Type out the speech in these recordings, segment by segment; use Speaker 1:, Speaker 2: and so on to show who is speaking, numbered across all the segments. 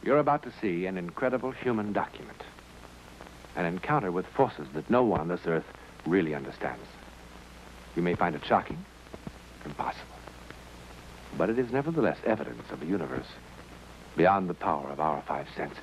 Speaker 1: You're about to see an incredible human document. An encounter with forces that no one on this earth really understands. You may find it shocking, impossible. But it is nevertheless evidence of a universe beyond the power of our five senses.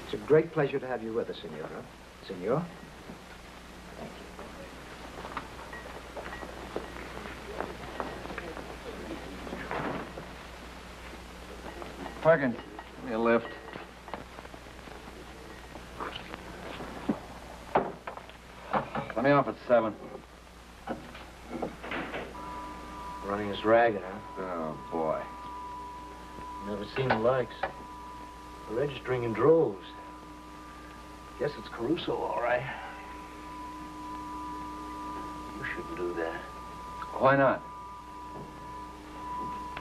Speaker 2: It's a great pleasure to have you with us, Senora. Senor? Thank you.
Speaker 3: Perkins, give me a lift. Let me off at 7.
Speaker 2: Running us ragged, huh?
Speaker 3: Oh, boy.
Speaker 2: Never seen the likes. We're registering in droves. Guess it's Caruso, all right. You shouldn't do that.
Speaker 3: Why not?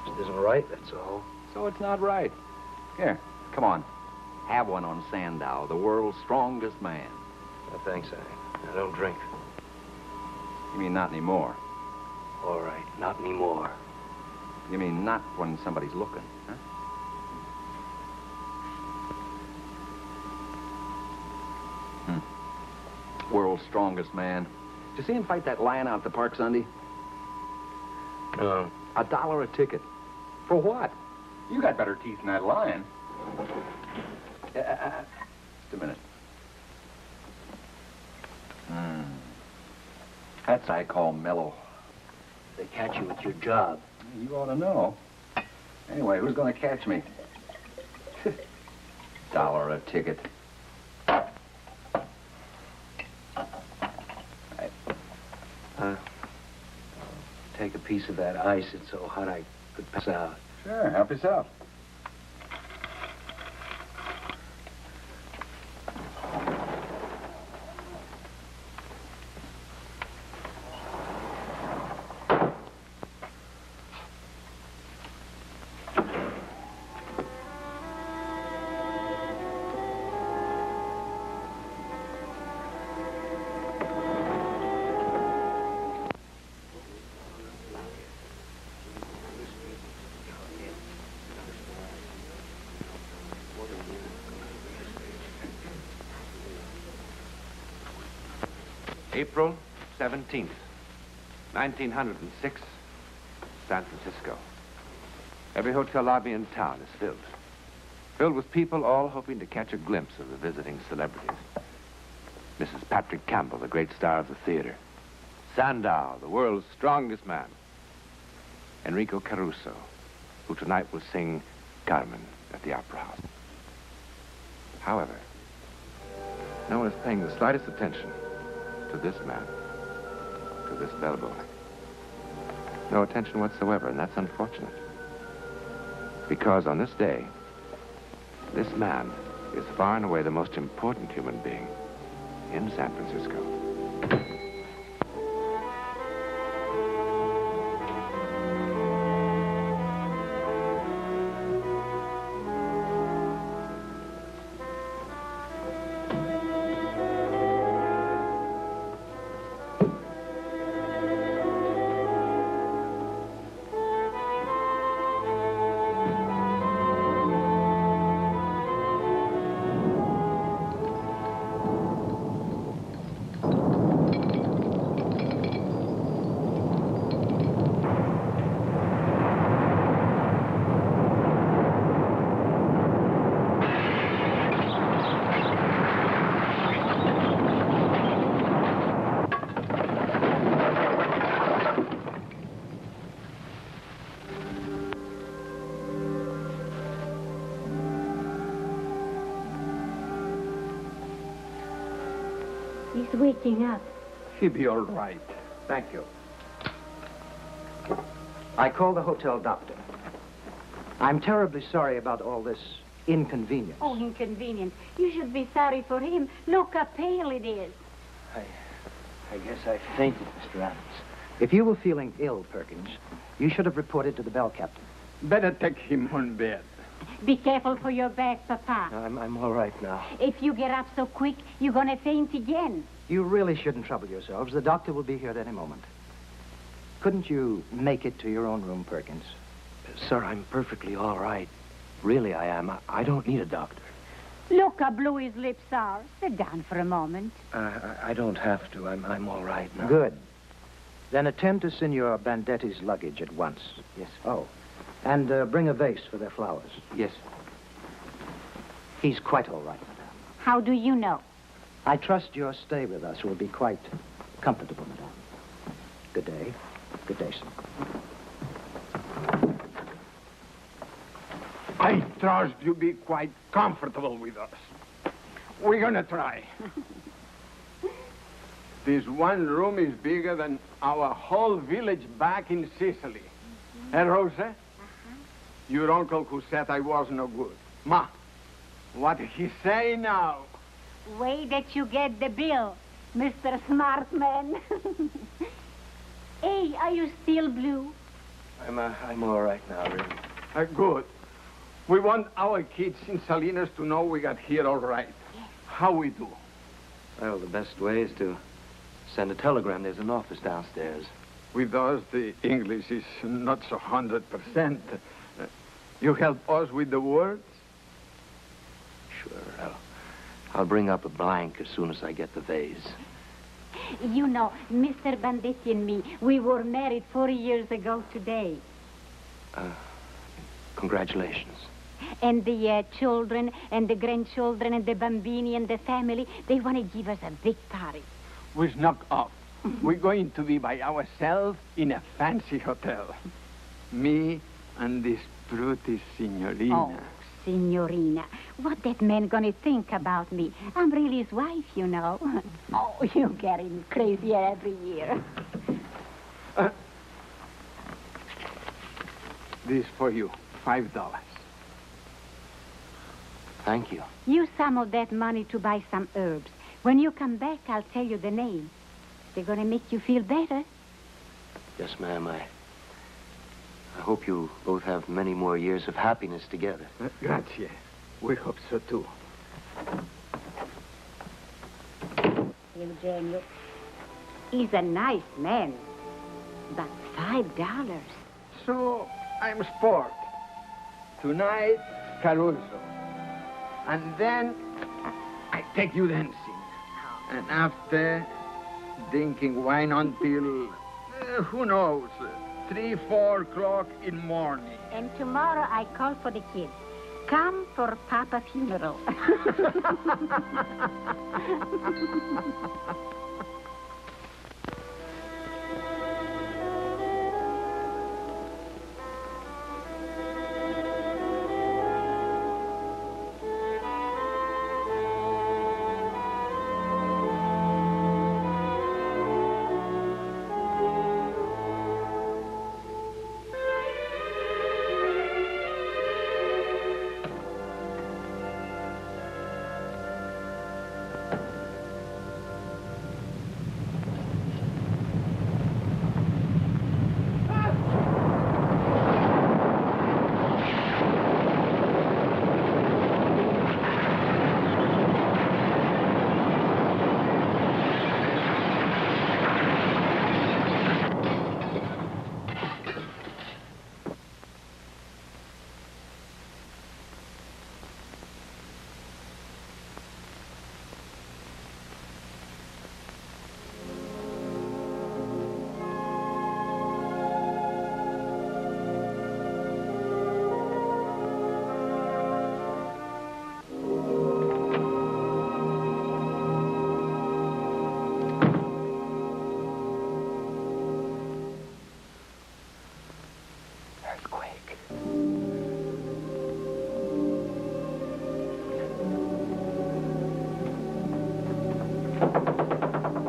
Speaker 2: It isn't right, that's all.
Speaker 3: So it's not right. Here, come on. Have one on Sandow, the world's strongest man.
Speaker 2: No, thanks, I don't drink.
Speaker 3: You mean not anymore?
Speaker 2: All right, not anymore.
Speaker 3: You mean not when somebody's looking, huh? World's strongest man. Did you see him fight that lion out at the park Sunday?
Speaker 2: No.
Speaker 3: $1 a ticket. For what? You got better teeth than that lion. Just a minute. That's what I call mellow.
Speaker 2: They catch you with your job.
Speaker 3: You ought to know. Anyway, who's going to catch me? $1 a ticket.
Speaker 2: Take a piece of that ice. It's so hot I could pass out.
Speaker 3: Sure, help yourself.
Speaker 1: April 17th, 1906, San Francisco. Every hotel lobby in town is filled. Filled with people all hoping to catch a glimpse of the visiting celebrities. Mrs. Patrick Campbell, the great star of the theater. Sandow, the world's strongest man. Enrico Caruso, who tonight will sing Carmen at the Opera House. However, no one is paying the slightest attention to this man, to this bellboy. No attention whatsoever, and that's unfortunate. Because on this day, this man is far and away the most important human being in San Francisco.
Speaker 4: He's waking up.
Speaker 5: He'll be all right.
Speaker 2: Thank you. I called the hotel doctor. I'm terribly sorry about all this inconvenience.
Speaker 4: Oh, inconvenience. You should be sorry for him. Look how pale it is.
Speaker 2: I guess I fainted, Mr. Adams. If you were feeling ill, Perkins, you should have reported to the bell captain.
Speaker 5: Better take him on bed.
Speaker 4: Be careful for your back, Papa.
Speaker 2: I'm all right now.
Speaker 4: If you get up so quick, you're going to faint again.
Speaker 5: You really shouldn't trouble yourselves. The doctor will be here at any moment. Couldn't you make it to your own room, Perkins?
Speaker 2: Sir, I'm perfectly all right. Really, I am. I don't need a doctor.
Speaker 4: Look how blue his lips are. Sit down for a moment.
Speaker 2: I don't have to. I'm all right now.
Speaker 5: Good. Then attend to Signor Bandetti's luggage at once.
Speaker 2: Yes.
Speaker 5: Oh, and bring a vase for their flowers.
Speaker 2: Yes.
Speaker 5: He's quite all right, madame.
Speaker 4: How do you know?
Speaker 5: I trust your stay with us will be quite comfortable, madame. Good day. Good day, sir.
Speaker 6: I trust you be quite comfortable with us. We're gonna try. This one room is bigger than our whole village back in Sicily. Eh, Rosa? Your uncle who said I was no good. Ma, what did he say now?
Speaker 4: Wait that you get the bill, Mr. Smartman. Hey, are you still blue?
Speaker 2: I'm all right now, really.
Speaker 6: Good. We want our kids in Salinas to know we got here all right. How we do?
Speaker 2: Well, the best way is to send a telegram. There's an office downstairs.
Speaker 6: With us, the English is not so 100%. You help us with the words?
Speaker 2: Sure, I'll bring up a blank as soon as I get the vase.
Speaker 4: You know, Mr. Bandetti and me, we were married 40 years ago today.
Speaker 2: Congratulations.
Speaker 4: And the children and the grandchildren and the bambini and the family, they want to give us a big party.
Speaker 6: We snuck off. We're going to be by ourselves in a fancy hotel. Me and this pretty signorina.
Speaker 4: Oh, signorina. What that man gonna think about me? I'm really his wife, you know. Oh, you're getting crazier every year.
Speaker 6: This for you, $5.
Speaker 2: Thank you.
Speaker 4: Use some of that money to buy some herbs. When you come back, I'll tell you the name. They're gonna make you feel better.
Speaker 2: Yes, ma'am. I hope you both have many more years of happiness together.
Speaker 6: Grazie. We hope so, too.
Speaker 4: Eugenio, he's a nice man, but $5.
Speaker 6: So, I'm sport. Tonight, Caruso. And then, I take you dancing. And after, drinking wine until, who knows, 3, 4 o'clock in morning.
Speaker 4: And tomorrow I call for the kids. Come for Papa's funeral.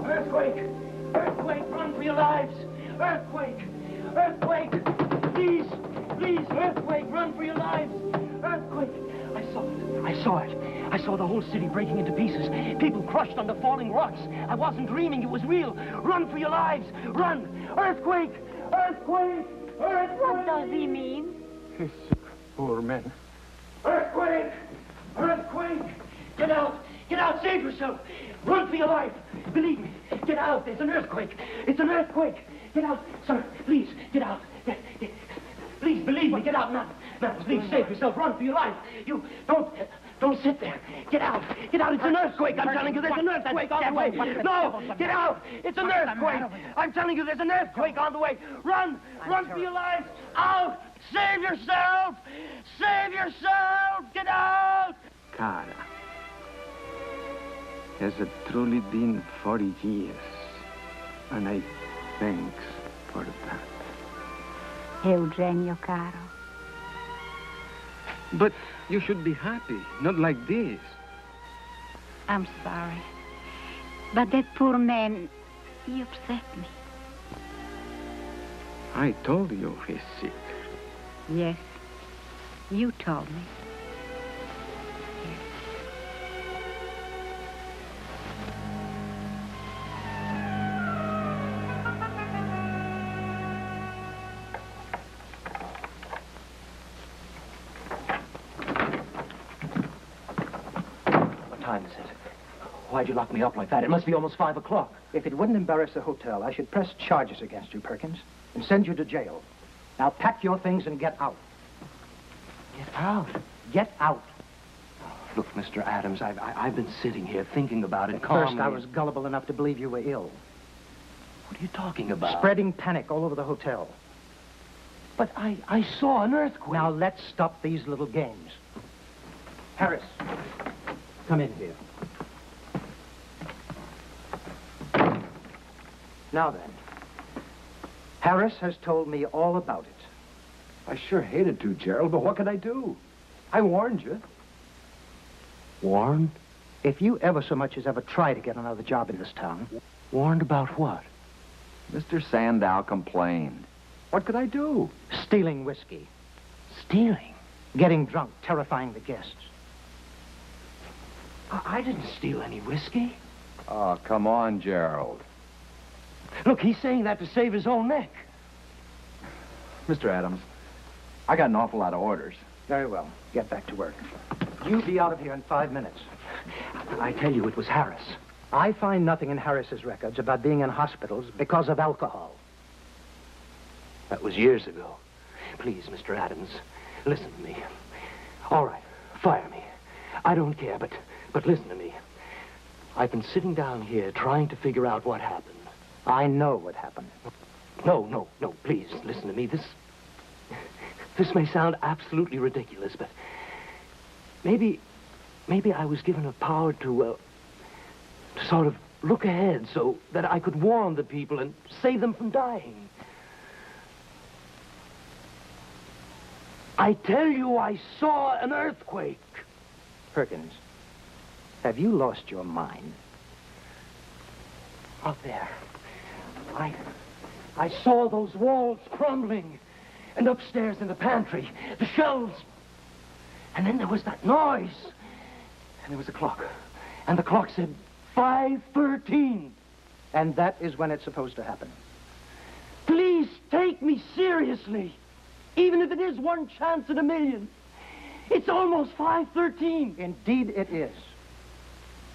Speaker 2: Earthquake! Earthquake! Run for your lives! Earthquake! Earthquake! Please! Please! Earthquake! Run for your lives! Earthquake! I saw it. I saw it. I saw the whole city breaking into pieces. People crushed under falling rocks. I wasn't dreaming. It was real. Run for your lives! Run! Earthquake! Earthquake! Earthquake!
Speaker 4: What does he mean?
Speaker 6: Poor man.
Speaker 2: Get out! Get out! Save yourself! Run for your life! Believe me, get out! There's an earthquake! It's an earthquake! Get out! Sir, please, get out! Please, believe me, get out now! Now, please, save yourself! Run for your life! You, don't sit there! Get out! Get out! It's an earthquake! I'm telling you, there's an earthquake on the way! No! Get out! It's an earthquake! I'm telling you, there's an earthquake on the way! Run! Run for your lives! Out! Save yourself! Save yourself! Get out!
Speaker 6: Cara, has it truly been 40 years? And I thanks for that.
Speaker 4: Eugenio, caro.
Speaker 6: But you should be happy, not like this.
Speaker 4: I'm sorry. But that poor man, he upset me.
Speaker 6: I told you he's sick.
Speaker 4: Yes, you told me.
Speaker 5: What time is it? Why'd you lock me up like that? It must be almost 5 o'clock. If it wouldn't embarrass the hotel, I should press charges against you, Perkins, and send you to jail. Now pack your things and get out.
Speaker 7: Get out?
Speaker 5: Get out.
Speaker 7: Look, Mr. Adams, I've been sitting here thinking about it calmly.
Speaker 5: First, I was gullible enough to believe you were ill.
Speaker 7: What are you talking about?
Speaker 5: Spreading panic all over the hotel.
Speaker 7: But I saw an earthquake.
Speaker 5: Now, let's stop these little games. Harris, come in here. Now then, Harris has told me all about it.
Speaker 3: I sure hated to, Gerald, but what could I do? I warned you.
Speaker 7: Warned?
Speaker 5: If you ever so much as ever try to get another job in this town...
Speaker 7: Warned about what?
Speaker 3: Mr. Sandow complained. What could I do?
Speaker 5: Stealing whiskey.
Speaker 7: Stealing?
Speaker 5: Getting drunk, terrifying the guests.
Speaker 7: I didn't steal any whiskey.
Speaker 3: Oh, come on, Gerald.
Speaker 7: Look, he's saying that to save his own neck.
Speaker 3: Mr. Adams, I got an awful lot of orders.
Speaker 5: Very well. Get back to work. You be out of here in 5 minutes.
Speaker 7: I tell you, it was Harris.
Speaker 5: I find nothing in Harris's records about being in hospitals because of alcohol.
Speaker 7: That was years ago. Please, Mr. Adams, listen to me. All right, fire me. I don't care, but listen to me. I've been sitting down here trying to figure out what happened.
Speaker 5: I know what happened.
Speaker 7: No, please, listen to me. This may sound absolutely ridiculous, but maybe I was given a power to sort of look ahead so that I could warn the people and save them from dying. I tell you, I saw an earthquake.
Speaker 5: Perkins, have you lost your mind?
Speaker 7: Out there. I saw those walls crumbling. And upstairs in the pantry, the shelves. And then there was that noise. And there was a clock. And the clock said 5:13.
Speaker 5: And that is when it's supposed to happen.
Speaker 7: Please take me seriously. Even if it is one chance in a million. It's almost 5:13.
Speaker 5: Indeed it is.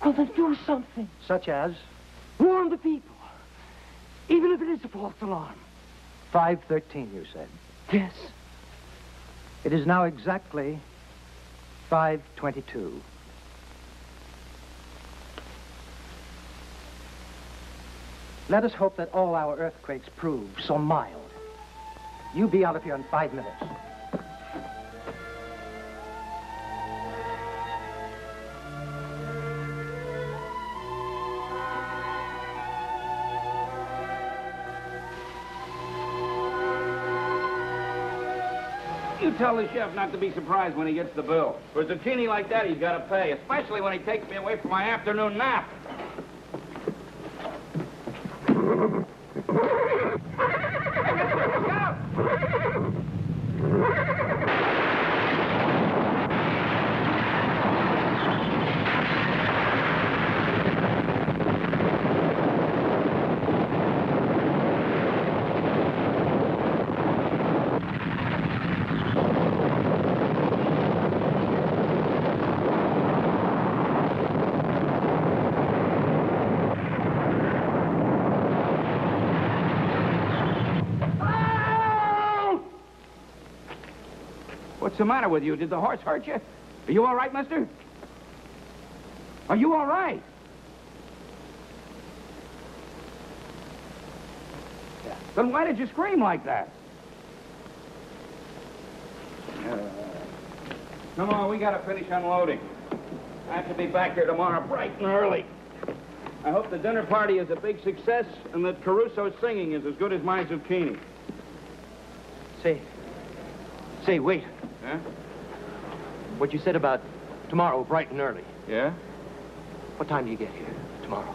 Speaker 7: Well, then do something.
Speaker 5: Such as?
Speaker 7: Warn the people. Even if it is a false alarm.
Speaker 5: 5:13, you said.
Speaker 7: Yes.
Speaker 5: It is now exactly 5:22. Let us hope that all our earthquakes prove so mild. You be out of here in 5 minutes.
Speaker 8: You tell the chef not to be surprised when he gets the bill. For a zucchini like that, he's got to pay, especially when he takes me away from my afternoon nap. What's the matter with you? Did the horse hurt you? Are you all right, mister? Are you all right? Then why did you scream like that? Come on, we gotta finish unloading. I have to be back here tomorrow bright and early. I hope the dinner party is a big success and that Caruso's singing is as good as my zucchini.
Speaker 7: Say, wait.
Speaker 8: Huh?
Speaker 7: What you said about tomorrow, bright and early.
Speaker 8: Yeah?
Speaker 7: What time do you get here tomorrow?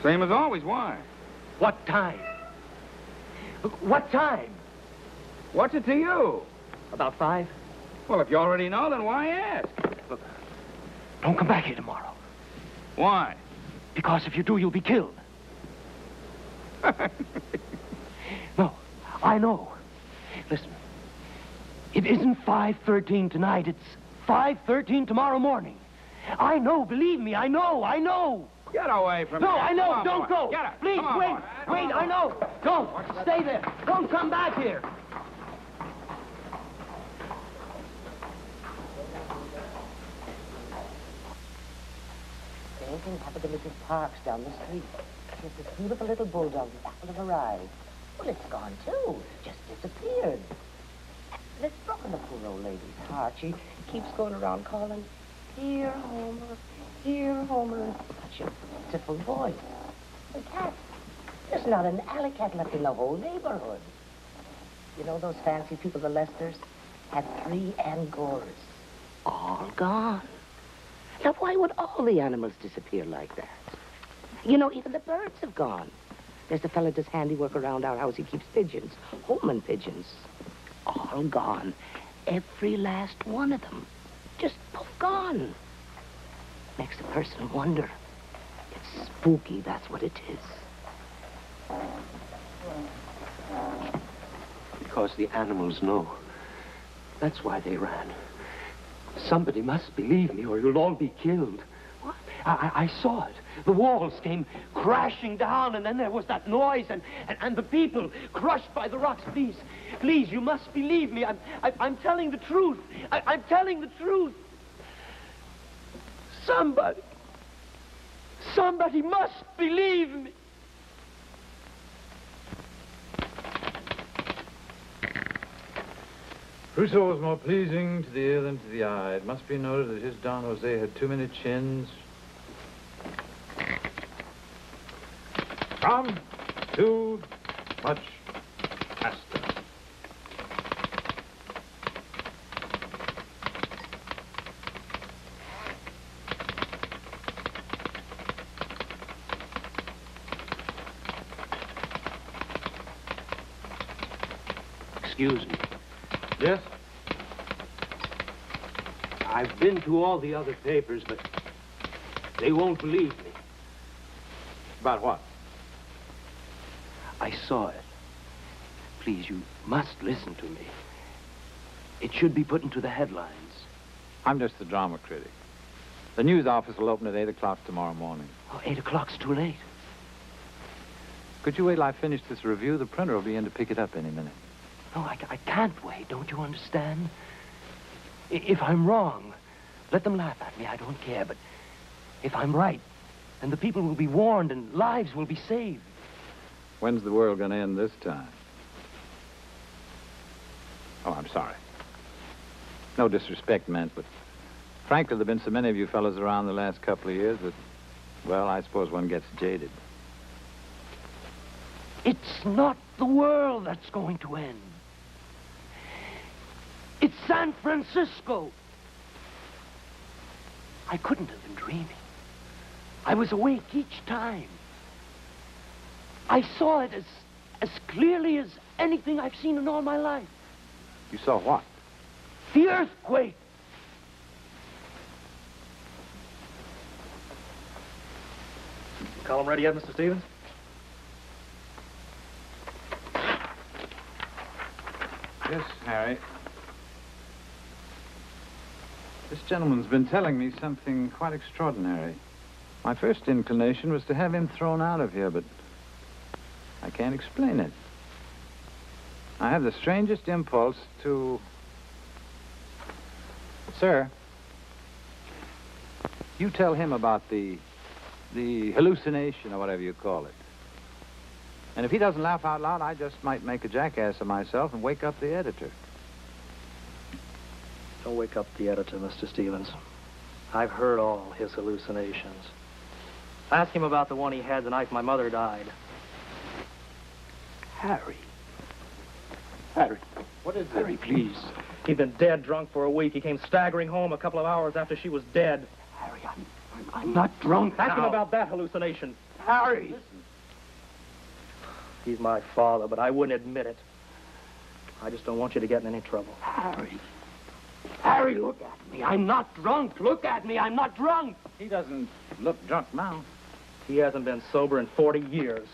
Speaker 8: Same as always. Why?
Speaker 7: What time? What time?
Speaker 8: What's it to you?
Speaker 7: About 5?
Speaker 8: Well, if you already know, then why ask?
Speaker 7: Look, don't come back here tomorrow.
Speaker 8: Why?
Speaker 7: Because if you do, you'll be killed. No, I know. Listen, it isn't 5:13 tonight. It's 5:13 tomorrow morning. I know, believe me, I know.
Speaker 8: Get away from me.
Speaker 7: No, I know,
Speaker 8: Come on,
Speaker 7: don't
Speaker 8: boy.
Speaker 7: go.
Speaker 8: Get up.
Speaker 7: Please,
Speaker 8: Come on,
Speaker 7: wait,
Speaker 8: boy.
Speaker 7: wait, I know. Don't, stay there. Don't come back here.
Speaker 9: Same thing happened to Mrs. Parks down the street. She has this beautiful little bulldog, the apple of her eye. Well, it's gone, too. Just disappeared. And it's broken the poor old lady's heart. She keeps going around calling, "Dear Homer, dear Homer," in such a pitiful voice. The cat. There's not an alley cat left in the whole neighborhood. You know those fancy people, the Lesters, had 3 Angoras. All gone. Now, why would all the animals disappear like that? You know, even the birds have gone. There's a fella does handiwork around our house. He keeps pigeons, Holman pigeons. All gone. Every last one of them. Just poof, gone. Makes a person wonder. It's spooky, that's what it is.
Speaker 7: Because the animals know. That's why they ran. Somebody must believe me or you'll all be killed. What? I saw it. The walls came crashing down, and then there was that noise, and the people crushed by the rocks. Please, you must believe me. I'm telling the truth. I'm telling the truth. Somebody must believe me.
Speaker 10: Crusoe was more pleasing to the ear than to the eye. It must be noted that his Don Jose had too many chins. From too much faster.
Speaker 7: Excuse me.
Speaker 10: Yes?
Speaker 7: I've been to all the other papers, but they won't believe me.
Speaker 10: About what?
Speaker 7: I saw it. Please, you must listen to me. It should be put into the headlines.
Speaker 10: I'm just the drama critic. The news office will open at 8 o'clock tomorrow morning.
Speaker 7: Oh, 8 o'clock's too late.
Speaker 10: Could you wait till I finish this review? The printer will be in to pick it up any minute.
Speaker 7: No, I can't wait. Don't you understand? If I'm wrong, let them laugh at me. I don't care. But if I'm right, then the people will be warned and lives will be saved.
Speaker 10: When's the world going to end this time? Oh, I'm sorry. No disrespect meant, but frankly, there have been so many of you fellows around the last couple of years that, well, I suppose one gets jaded.
Speaker 7: It's not the world that's going to end. It's San Francisco. I couldn't have been dreaming. I was awake each time. I saw it as clearly as anything I've seen in all my life.
Speaker 10: You saw what?
Speaker 7: The earthquake.
Speaker 5: Column ready yet, Mr. Stevens?
Speaker 10: Yes, Harry. This gentleman's been telling me something quite extraordinary. My first inclination was to have him thrown out of here, but I can't explain it. I have the strangest impulse to Sir, you tell him about the hallucination or whatever you call it. And if he doesn't laugh out loud, I just might make a jackass of myself and wake up the editor.
Speaker 7: Don't wake up the editor, Mr. Stevens. I've heard all his hallucinations. Ask him about the one he had the night my mother died.
Speaker 2: Harry. Harry.
Speaker 3: What is it?
Speaker 2: Harry, please.
Speaker 7: He'd been dead drunk for a week. He came staggering home a couple of hours after she was dead.
Speaker 2: Harry, I'm not drunk
Speaker 7: Ask him
Speaker 2: now.
Speaker 7: about that hallucination.
Speaker 2: Harry.
Speaker 7: He's my father, but I wouldn't admit it. I just don't want you to get in any trouble.
Speaker 2: Harry. Harry, look at me. I'm not drunk. Look at me. I'm not drunk.
Speaker 10: He doesn't look drunk now.
Speaker 7: He hasn't been sober in 40 years.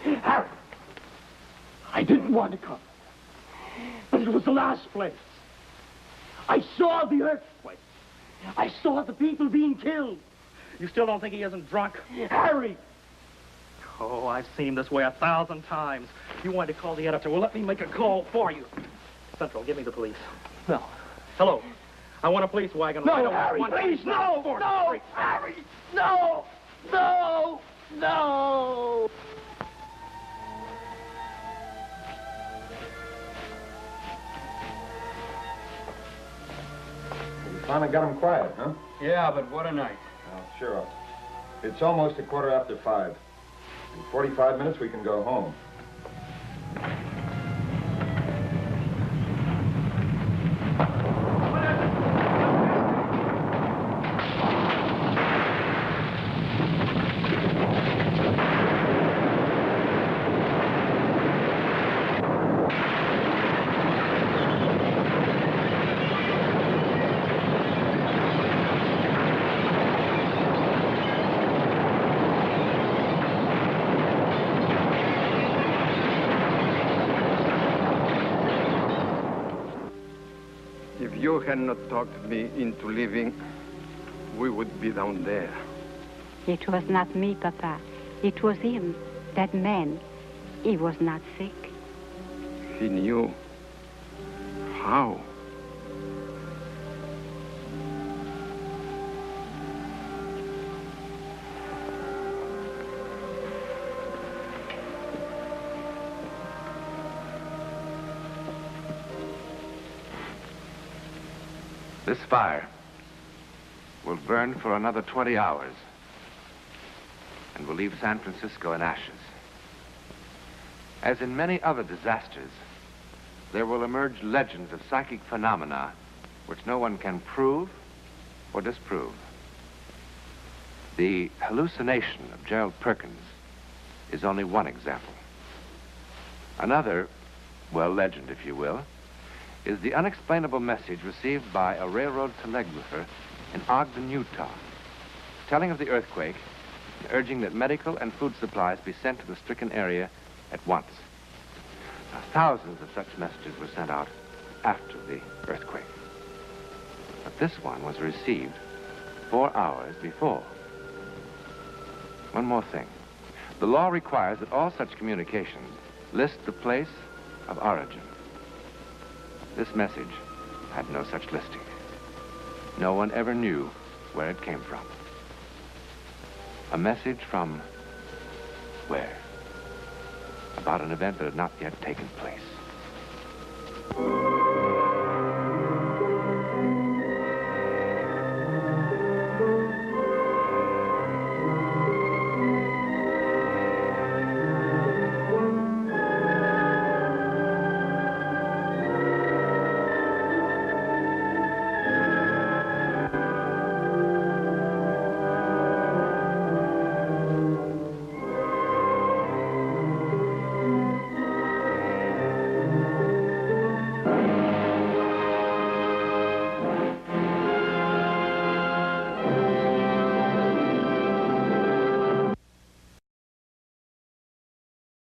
Speaker 2: Harry. I didn't want to come. But it was the last place. I saw the earthquake. I saw the people being killed.
Speaker 7: You still don't think he isn't drunk?
Speaker 2: Harry.
Speaker 7: Oh, I've seen him this way 1,000 times. You wanted to call the editor. Well, let me make a call for you. Central, give me the police.
Speaker 2: No.
Speaker 7: Hello. I want a police wagon.
Speaker 2: No,
Speaker 7: I don't
Speaker 2: Harry,
Speaker 7: want
Speaker 2: please, no, no, Harry, no, no, no.
Speaker 11: You finally got him quiet, huh?
Speaker 8: Yeah, but what a night.
Speaker 11: Oh, sure. It's almost 5:15. In 45 minutes, we can go home.
Speaker 6: If you had not talked me into leaving, we would be down there.
Speaker 4: It was not me, Papa. It was him, that man. He was not sick.
Speaker 6: He knew. How?
Speaker 1: This fire will burn for another 20 hours and will leave San Francisco in ashes. As in many other disasters, there will emerge legends of psychic phenomena which no one can prove or disprove. The hallucination of Gerald Perkins is only one example. Another, well, legend, if you will, is the unexplainable message received by a railroad telegrapher in Ogden, Utah, telling of the earthquake and urging that medical and food supplies be sent to the stricken area at once. Now, thousands of such messages were sent out after the earthquake. But this one was received 4 hours before. One more thing. The law requires that all such communications list the place of origin. This message had no such listing. No one ever knew where it came from. A message from where? About an event that had not yet taken place.